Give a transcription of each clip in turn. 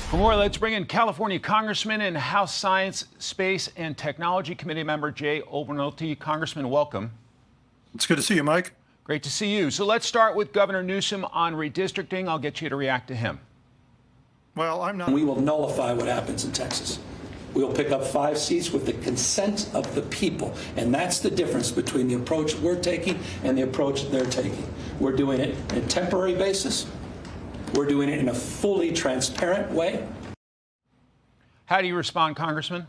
For more, let's bring in California Congressman and House Science, Space, and Technology Committee member Jay Obernolte. Congressman, welcome. It's good to see you, Mike. Great to see you. So let's start with Governor Newsom on redistricting. I'll get you to react to him. Well, I'm not. We will nullify what happens in Texas. We will pick up 5 seats with the consent of the people. And that's the difference between the approach we're taking and the approach they're taking. We're doing it on a temporary basis. We're doing it in a fully transparent way. How do you respond, Congressman?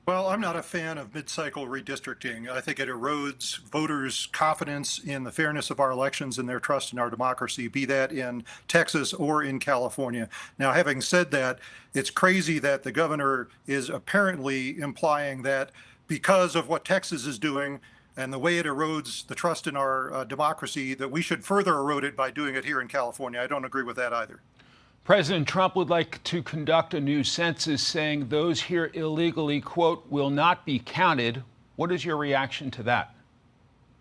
Well, I'm not a fan of mid-cycle redistricting. I think it erodes voters' confidence in the fairness of our elections and their trust in our democracy, be that in Texas or in California. Now, having said that, it's crazy that the governor is apparently implying that because of what Texas is doing and the way it erodes the trust in our democracy, that we should further erode it by doing it here in California. I don't agree with that either. President Trump would like to conduct a new census, saying those here illegally, quote, will not be counted. What is your reaction to that?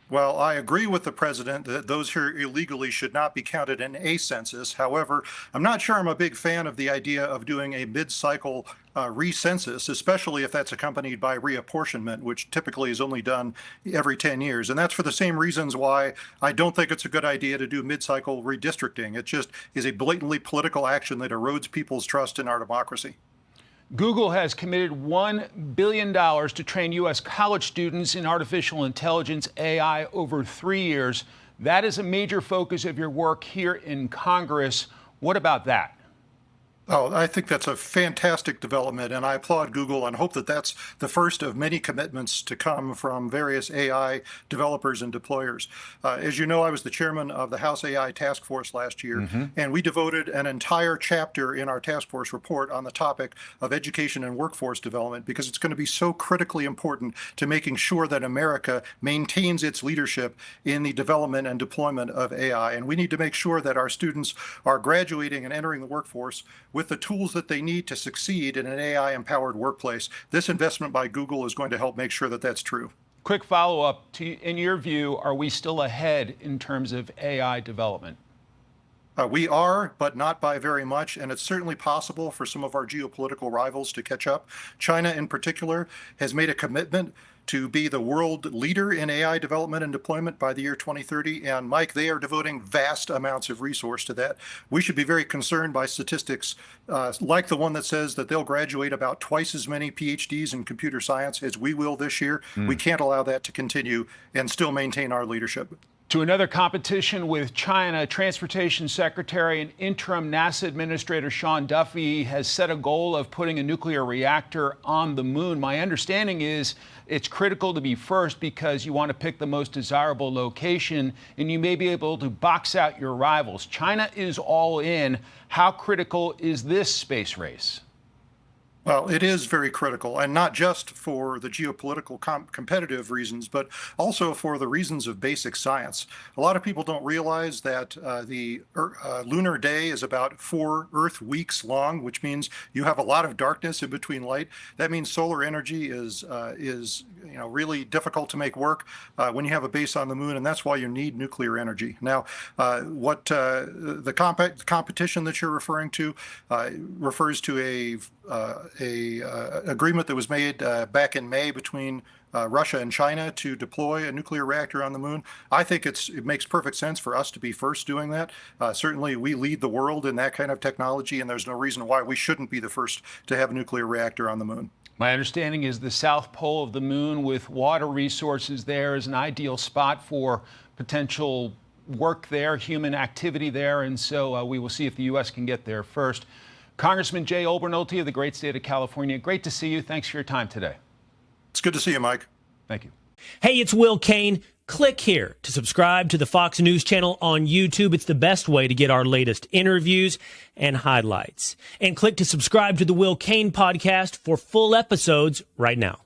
Well, I agree with the president that those here illegally should not be counted in a census. However, I'm not sure I'm a big fan of the idea of doing a mid-cycle recensus, especially if that's accompanied by reapportionment, which typically is only done every 10 years. And that's for the same reasons why I don't think it's a good idea to do mid-cycle redistricting. It just is a blatantly political action that erodes people's trust in our democracy. Google has committed $1 billion to train U.S. college students in artificial intelligence, AI, over 3 years. That is a major focus of your work here in Congress. What about that? Oh, I think that's a fantastic development, and I applaud Google and hope that that's the first of many commitments to come from various AI developers and deployers. As you know, I was the chairman of the House AI Task Force last year, and we devoted an entire chapter in our task force report on the topic of education and workforce development, because it's going to be so critically important to making sure that America maintains its leadership in the development and deployment of AI. And we need to make sure that our students are graduating and entering the workforce with the tools that they need to succeed in an AI-empowered workplace. This investment by Google is going to help make sure that that's true. Quick follow-up. In your view, are we still ahead in terms of AI development? We are, but not by very much, and it's certainly possible for some of our geopolitical rivals to catch up. China, in particular, has made a commitment to be the world leader in AI development and deployment by the year 2030. And Mike, they are devoting vast amounts of resource to that. We should be very concerned by statistics like the one that says that they'll graduate about twice as many PhDs in computer science as we will this year. We can't allow that to continue and still maintain our leadership. To another competition with China, Transportation Secretary and interim NASA Administrator Sean Duffy has set a goal of putting a nuclear reactor on the moon. My understanding is it's critical to be first because you want to pick the most desirable location and you may be able to box out your rivals. China is all in. How critical is this space race? Well, it is very critical, and not just for the geopolitical competitive reasons, but also for the reasons of basic science. A lot of people don't realize that the lunar day is about 4 Earth weeks long, which means you have a lot of darkness in between light. That means solar energy is really difficult to make work when you have a base on the moon, and that's why you need nuclear energy. Now, what the competition that you're referring to refers to a agreement that was made back in May between Russia and China to deploy a nuclear reactor on the moon. I think it makes perfect sense for us to be first doing that. Certainly, we lead the world in that kind of technology, and there's no reason why we shouldn't be the first to have a nuclear reactor on the moon. My understanding is the south pole of the moon with water resources there is an ideal spot for potential work there, human activity there, and so we will see if the U.S. can get there first. Congressman Jay Obernolte of the great state of California, great to see you. Thanks for your time today. It's good to see you, Mike. Thank you. Hey, it's Will Kane. Click here to subscribe to the Fox News channel on YouTube. It's the best way to get our latest interviews and highlights. And click to subscribe to the Will Kane podcast for full episodes right now.